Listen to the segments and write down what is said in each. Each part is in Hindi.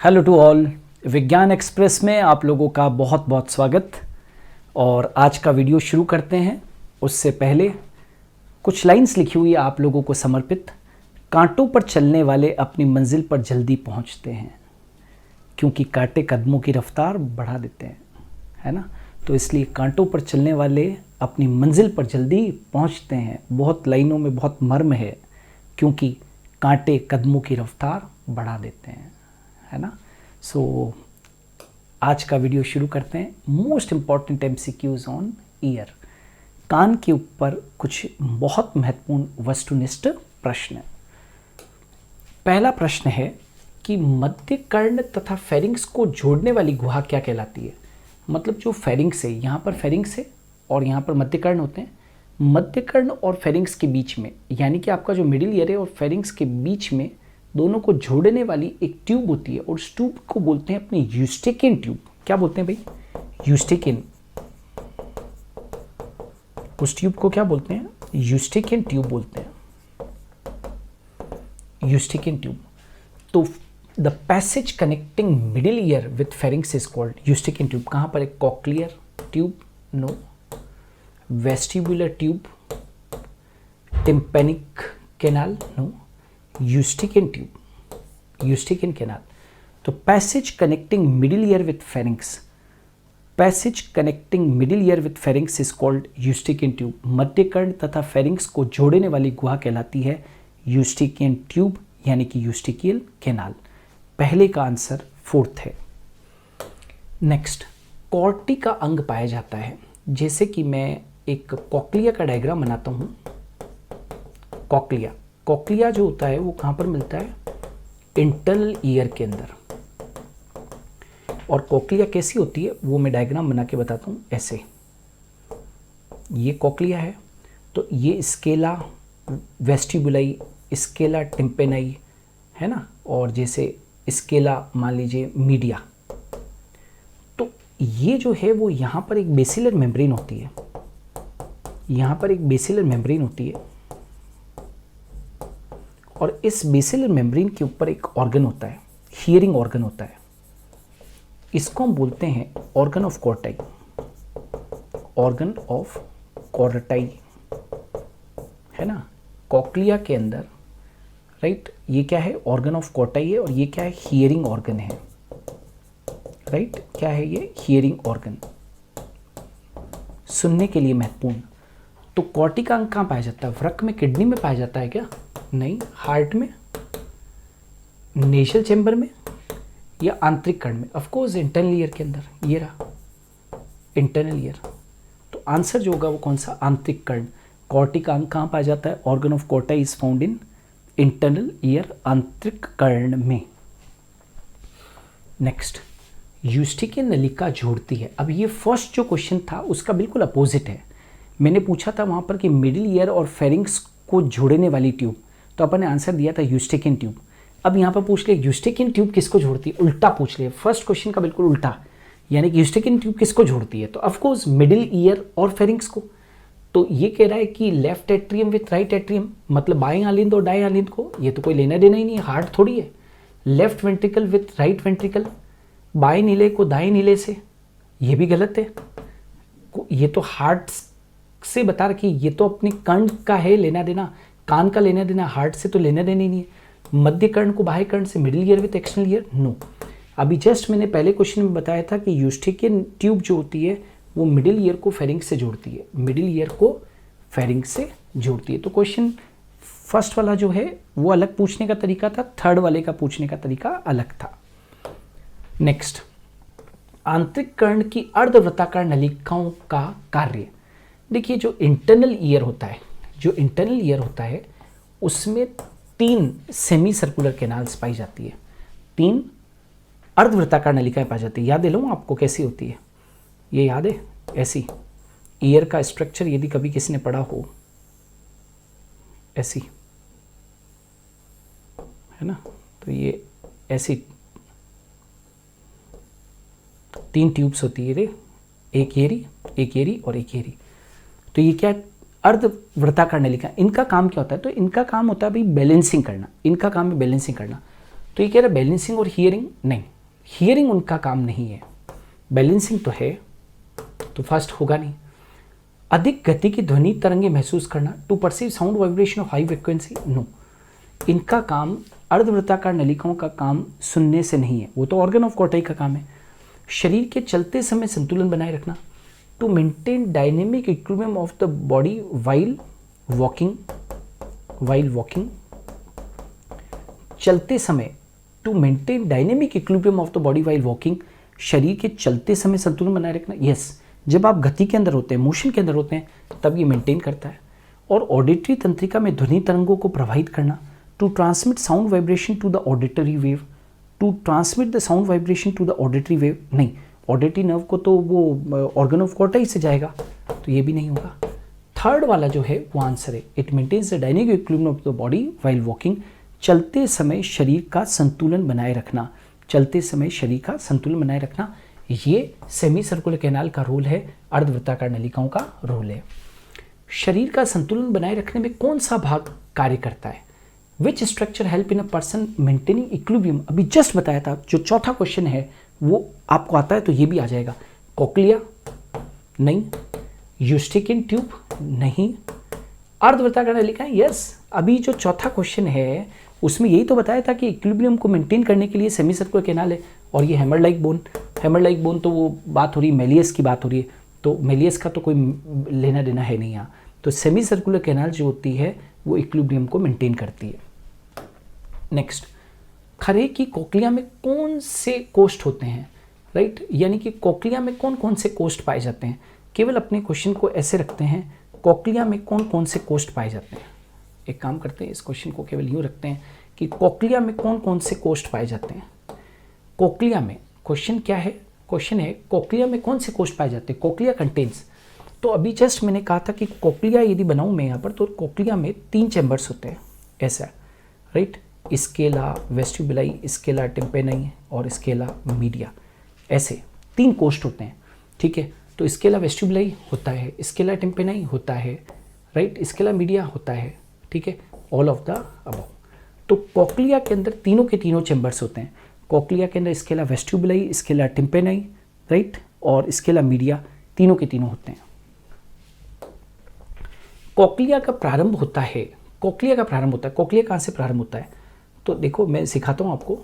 हेलो टू ऑल, विज्ञान एक्सप्रेस में आप लोगों का बहुत बहुत स्वागत। और आज का वीडियो शुरू करते हैं उससे पहले कुछ लाइंस लिखी हुई है आप लोगों को समर्पित। कांटों पर चलने वाले अपनी मंजिल पर जल्दी पहुंचते हैं क्योंकि कांटे कदमों की रफ्तार बढ़ा देते हैं, है ना। तो इसलिए कांटों पर चलने वाले अपनी मंजिल पर जल्दी पहुंचते हैं। बहुत लाइनों में बहुत मर्म है क्योंकि कांटे कदमों की रफ्तार बढ़ा देते हैं, है ना। सो आज का वीडियो शुरू करते हैं। Most important MCQs on ear. कान के ऊपर कुछ बहुत महत्वपूर्ण वस्तुनिष्ठ प्रश्न। पहला प्रश्न है कि मध्य कर्ण तथा फेरिंक्स को जोड़ने वाली गुहा क्या कहलाती है। मतलब जो फेरिंक्स है, यहाँ पर फेरिंक्स है और यहाँ पर मध्य कर्ण होते हैं। मध्य कर्ण और फेरिंक्स के बीच में, यानी कि आपका जो मिडिल ईयर है और फेरिंक्स के बीच में दोनों को जोड़ने वाली एक ट्यूब होती है और उस ट्यूब को बोलते हैं अपने यूस्टेकिन ट्यूब। क्या बोलते हैं भाई? यूस्टेकिन। उस ट्यूब को क्या बोलते हैं? यूस्टेकिन ट्यूब बोलते हैं। Eustachian tube. तो the passage connecting middle ear with pharynx is called eustachian tube. कहाँ पर है? Cochlear tube? No. Vestibular tube? Tympanic canal? No. Eustachian tube, eustachian canal. तो passage connecting middle ear with pharynx, passage connecting middle ear with pharynx is called eustachian tube. मध्य कर्ण तथा फेरिंक्स को जोड़ने वाली गुहा कहलाती है यूस्टेकिन ट्यूब, यानी कि यूस्टेकियल कैनाल। पहले का आंसर फोर्थ है। नेक्स्ट, कॉर्टी का अंग पाया जाता है। जैसे कि मैं एक कॉक्लिया का डायग्राम बनाता हूँ। कॉक्लिया, कॉक्लिया जो होता है वो कहाँ पर मिलता है? इंटरनल ईयर के अंदर। और कॉक्लिया कैसी होती है वो मैं डायग्राम बना के बताता हूँ। ऐसे ये कॉक्लिया है, तो ये स्केला वेस्टिबुलाई, स्केला टिम्पेनाई, है ना। और जैसे स्केला मान लीजिए मीडिया। तो ये जो है वो यहाँ पर एक बेसिलर मेम्ब्रेन होती है। यहाँ पर एक बेसिलर मेम्ब्रेन होती है और इस बेसिलर मेम्ब्रेन के ऊपर एक ऑर्गन होता है, हियरिंग ऑर्गन होता है। इसको हम बोलते हैं organ of Corti. Organ of Corti, है ना। कॉक्लिया के अंदर, राइट। ये क्या है? ऑर्गन ऑफ कॉर्टाई है। और ये क्या है? हियरिंग ऑर्गन है, राइट। क्या है ये? हियरिंग ऑर्गन, सुनने के लिए महत्वपूर्ण। तो कॉर्टी का अंग कहाँ पाया जाता है? वृक्क में, किडनी में पाया जाता है क्या? नहीं। हार्ट में, नेशल चैम्बर में, या आंतरिक कर्ण में? ऑफ कोर्स इंटरनल ईयर के अंदर। ये रहा इंटरनल ईयर। तो आंसर जो होगा वो कौन सा? आंतरिक कर्ण। कॉर्टी का अंग कहाँ पाया जाता है? Organ of Corti is found in internal ear, आंतरिक कर्ण में। नेक्स्ट, यूस्टेकिन नलिका जोड़ती है। अब ये फर्स्ट जो क्वेश्चन था उसका बिल्कुल अपोजिट है। मैंने पूछा था वहाँ पर कि मिडिल ईयर और फेरिंक्स को जोड़ने वाली ट्यूब, तो अपन ने आंसर दिया था यूस्टेकिन ट्यूब। अब यहाँ पर पूछ ले यूस्टेकिन ट्यूब किसको जोड़ती है? उल्टा पूछ ले, फर्स्ट क्वेश्चन का बिल्कुल उल्टा। यानी कि यूस्टेकिन ट्यूब किसको जोड़ती है? तो ऑफकोर्स मिडिल ईयर और फेरिंक्स को। तो ये कह रहा है कि left atrium with right atrium, मतलब बाएं आलिंद और दाएं आलिंद को। ये तो कोई लेना देना ही नहीं है, हार्ट थोड़ी है। Left ventricle with right ventricle, बाएं नीले को दाएं नीले से, ये भी गलत है। ये तो हार्ट से बता रखी, ये तो अपने कर्ण का है लेना देना, कान का लेना देना, हार्ट से तो लेना देना ही नहीं है। मध्य कर्ण को बाह्य कर्ण से, middle ear with external ear, no. अभी जस्ट मैंने पहले क्वेश्चन में बताया था कि यूस्टेकिन ट्यूब जो होती है वो मिडिल ईयर को फेरिंक्स से जोड़ती है, मिडिल ईयर को फेरिंक्स से जोड़ती है। तो क्वेश्चन फर्स्ट वाला जो है वो अलग पूछने का तरीका था, थर्ड वाले का पूछने का तरीका अलग था। नेक्स्ट, आंतरिक कर्ण की अर्धवृत्ताकार नलिकाओं का कार्य। देखिए जो इंटरनल ईयर होता है, जो इंटरनल ईयर होता है उसमें 3 सेमी सर्कुलर कैनाल्स पाई जाती है, 3 अर्धवृत्ताकार नलिकाएं पाई जाती है। याद दिलाऊं आपको कैसी होती है? ये याद है? ऐसी ईयर का स्ट्रक्चर यदि कभी किसी ने पढ़ा हो, ऐसी, है ना। तो ये ऐसी 3 ट्यूब्स होती है, एक येरी, एक येरी और एक येरी। तो ये क्या? अर्धवृत्ताकार नलिका। इनका काम क्या होता है? तो इनका काम होता है भाई बैलेंसिंग करना। इनका काम है बैलेंसिंग करना। तो ये कह रहा है बैलेंसिंग और हियरिंग नहीं, हियरिंग उनका काम नहीं है, बैलेंसिंग तो है, तो फर्स्ट होगा नहीं। अधिक गति की ध्वनि तरंगे महसूस करना, to perceive sound vibration of high frequency, no, इनका काम अर्धवृत्ताकार नलिकाओं का काम सुनने से नहीं है, वो तो ऑर्गन ऑफ कॉर्टाई का काम है। शरीर के चलते समय संतुलन बनाए रखना, to maintain dynamic equilibrium of the body while walking, चलते समय, to maintain dynamic equilibrium of the body while walking, शरीर के चलते समय संतुलन बनाए रखना, यस, जब आप गति के अंदर होते हैं, मोशन के अंदर होते हैं, तब ये मेंटेन करता है। और ऑडिटरी तंत्रिका में ध्वनि तरंगों को प्रभावित करना, to transmit sound vibration to the auditory wave, to transmit the sound vibration to the auditory wave, नहीं, ऑडिटरी नर्व को तो वो ऑर्गन ऑफ कॉर्टाई से जाएगा, तो ये भी नहीं होगा। थर्ड वाला जो है वो आंसर है, it maintains the dynamic equilibrium of the body while walking, चलते समय शरीर का संतुलन बनाए रखना, चलते समय शरीर का संतुलन बनाए रखना, ये सेमी सर्कुलर कैनाल का रोल है, अर्धवृत्ताकार नलिकाओं का रोल है। शरीर का संतुलन बनाए रखने में कौन सा भाग कार्य करता है, which structure help in a person maintaining equilibrium, अभी जस्ट बताया था, जो चौथा क्वेश्चन है वो आपको आता है तो ये भी आ जाएगा। कोक्लिया नहीं, यूस्टिकिन ट्यूब नहीं, अर्धवृत्ताकार नलिका यस। अभी जो चौथा क्वेश्चन है उसमें यही तो बताया था कि इक्विलिब्रियम को मेंटेन करने के लिए सेमी सर्कुलर कैनाल है, और ये हैमर लाइक बोन तो वो बात हो रही है, मेलियस की बात हो रही है, तो मेलियस का तो कोई लेना देना है नहीं यहाँ। तो सेमी सर्कुलर कैनाल जो होती है वो इक्विलिब्रियम को मेंटेन करती है। नेक्स्ट, खरे की कोक्लिया में कौन से कोष्ठ होते हैं, राइट, यानी कि कोक्लिया में कौन कौन से कोष्ठ पाए जाते हैं। केवल अपने क्वेश्चन को ऐसे रखते हैं, कोक्लिया में कौन कौन से कोष्ठ पाए जाते हैं। एक काम करते हैं, इस क्वेश्चन को केवल यूँ रखते हैं कि कोक्लिया में कौन कौन से कोष्ठ पाए जाते हैं। कोक्लिया में क्वेश्चन क्या है, क्वेश्चन है कोक्लिया में कौन से कोष्ठ पाए जाते हैं, कोक्लिया कंटेन्स। तो अभी जस्ट मैंने कहा था कि कोक्लिया यदि बनाऊँ मैं यहाँ पर, तो कोक्लिया में 3 चैम्बर्स होते हैं, ऐसा, राइट, स्केला वेस्टिबुलाई, स्केला टिम्पेनाई और स्केला मीडिया, ऐसे 3 कोष्ठ होते हैं, ठीक है। तो स्केला वेस्टिबुलाई होता है, स्केला टिम्पेनाई होता है, राइट, स्केला मीडिया होता है, ठीक है, ऑल ऑफ द अबव। तो कोक्लिया के अंदर तीनों के तीनों चैम्बर्स होते हैं। कोक्लिया के अंदर स्केला वेस्टिबुलाई, स्केला टिम्पेनाई, राइट, और स्केला मीडिया, तीनों के तीनों होते हैं। कोक्लिया का प्रारंभ होता है, कोक्लिया का प्रारंभ होता है, कोक्लिया कहाँ से प्रारंभ होता है, तो देखो मैं सिखाता हूँ आपको।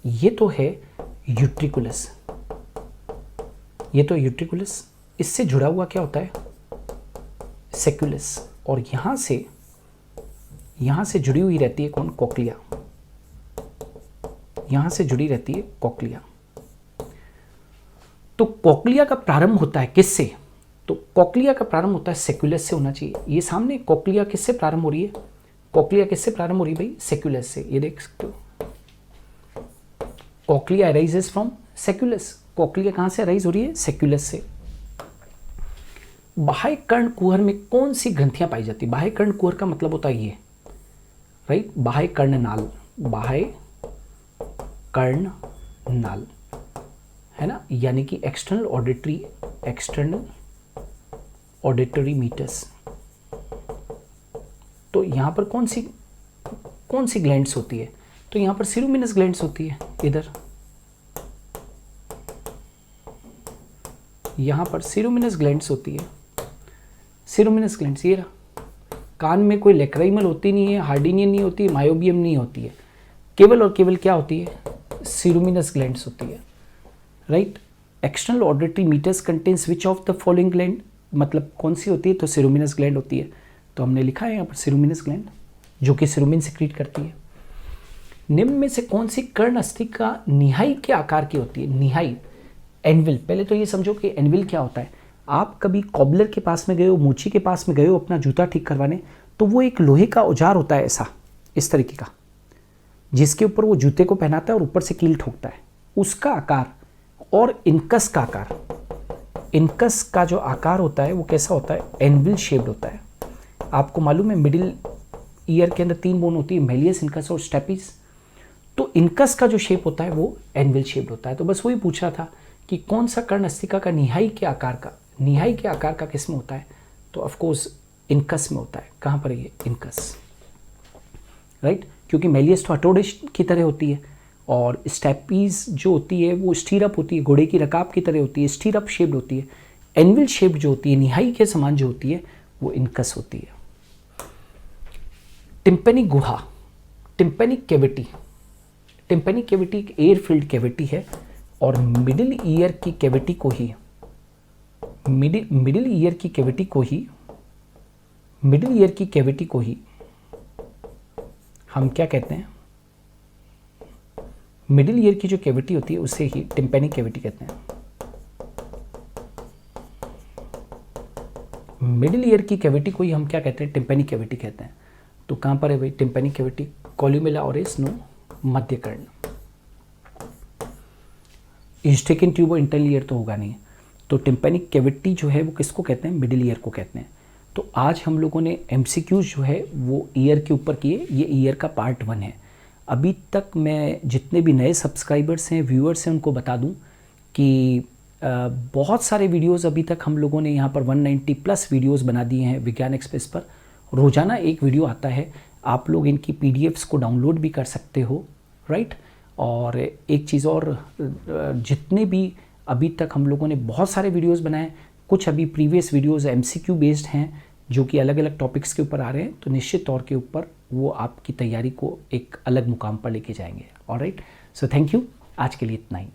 ये तो है यूट्रिकुलस, ये तो यूट्रिकुलस, इससे जुड़ा हुआ क्या होता है सेक्युलस, और यहाँ से जुड़ी हुई रहती है कौन, कोक्लिया, यहाँ से जुड़ी रहती है कोक्लिया। तो कोक्लिया का प्रारंभ होता है किससे, तो कोक्लिया का प्रारंभ होता है सेक्युलस से होना चाहिए। ये सामने कोक्लिया किससे प्रारंभ हो रही है, कोक्लिया किससे प्रारंभ हो रही है भाई, सेक्युलस से, ये देख सकते हो, कोक्लिया अराइजेस फ्रॉम सेक्युलस, कोक्लिया कहाँ से अराइज हो रही है, सेक्युलस से। बाह्य कर्ण कुहर में कौन सी ग्रंथियां पाई जाती है, बाह्य कर्ण कुहर का मतलब होता है ये, राइट, बाह्य कर्ण नाल, बाह्य कर्ण नाल है ना, यानी कि एक्सटर्नल ऑडिटरी मीटर्स। तो यहाँ पर कौन सी ग्लैंड्स होती है, तो यहाँ पर सिरुमिनस ग्लैंड्स होती है, इधर यहाँ पर सिरुमिनस ग्लैंड्स होती है, सिरुमिनस ग्लैंड्स ये रहा। कान में कोई लेक्राइमल होती नहीं है, हार्डिनियन नहीं होती है, मायोबियम नहीं होती है, केवल और केवल क्या होती है, सिरुमिनस ग्लैंड्स होती है, right. External auditory meatus contains which of the following gland, मतलब कौन सी होती है, तो सिरुमिनस ग्लैंड होती है। तो हमने लिखा है यहाँ पर सिरुमिनस ग्लैंड, जो कि सिरुमिन सिक्रीट करती है। निम्न में से कौन सी कर्ण अस्थि का निहाई के आकार की होती है, निहाई, एनविल। पहले तो ये समझो कि एनविल क्या होता है। आप कभी कॉबलर के पास में गए हो, मूची के पास में गए हो अपना जूता ठीक करवाने, तो वो एक लोहे का औजार होता है ऐसा, इस तरीके का, जिसके ऊपर वो जूते को पहनाता है और ऊपर से कील ठोकता है, उसका आकार। और इनकस का आकार, इनकस का जो आकार होता है वो कैसा होता है, एनविल शेप्ड होता है। आपको मालूम है मिडिल ईयर के अंदर 3 बोन होती है, मेलियस, इनकस और स्टेपिस। तो इनकस का जो शेप होता है वो एनविल शेप्ड होता है। तो बस वही पूछ रहा था कि कौन सा कर्ण अस्तिका का निहाई के आकार का, निहाई के आकार का किस में होता है, तो ऑफकोर्स इनकस में होता है। कहाँ पर ये इनकस, राइट, क्योंकि मेलियस तो अटोडिश की तरह होती है, और स्टेपीज जो होती है वो स्टीरअप होती है, घोड़े की रकाब की तरह होती है, स्टीरअप शेप्ड होती है। एनविल शेप जो होती है, निहाई के समान जो होती है, वो इनकस होती है। टिम्पैनी गुहा, टिम्पैनी कैविटी, टिम्पैनी कैविटी एक एयर फिल्ड कैविटी है और मिडिल ईयर की कैविटी को ही मिडिल ईयर की कैविटी को ही हम क्या कहते हैं, मिडिल ईयर की जो कैविटी होती है उसे ही टिम्पैनी कैविटी कहते हैं। मिडिल ईयर की कैविटी को ही हम क्या कहते हैं, टिम्पैनी कैविटी कहते हैं। तो कहाँ पर है भाई टिम्पैनी कैविटी? कॉल्यूमेला ओरिस नो, मध्य कर्ण। ईस्टेकिन ट्यूब और इंटरनल ईयर तो होगा नहीं। तो टिम्पैनी कैविटी जो है वो किसको कहते हैं? मिडिल ईयर को कहते हैं। तो आज हम लोगों ने एमसीक्यूज जो है वो ईयर के ऊपर किए, ये ईयर का पार्ट 1 है। अभी तक मैं जितने भी नए सब्सक्राइबर्स हैं, व्यूअर्स हैं, उनको बता दूं कि बहुत सारे वीडियोस अभी तक हम लोगों ने यहाँ पर 190 प्लस वीडियोस बना दिए हैं विज्ञान एक्सप्रेस पर। रोज़ाना एक वीडियो आता है, आप लोग इनकी पीडीएफ्स को डाउनलोड भी कर सकते हो, राइट। और एक चीज़ और, जितने भी अभी तक हम लोगों ने बहुत सारे वीडियोस बनाए, कुछ अभी प्रीवियस वीडियोस एमसीक्यू बेस्ड हैं जो कि अलग अलग टॉपिक्स के ऊपर आ रहे हैं, तो निश्चित तौर के ऊपर वो आपकी तैयारी को एक अलग मुकाम पर लेके जाएंगे। ऑलराइट, सो थैंक यू, आज के लिए इतना ही।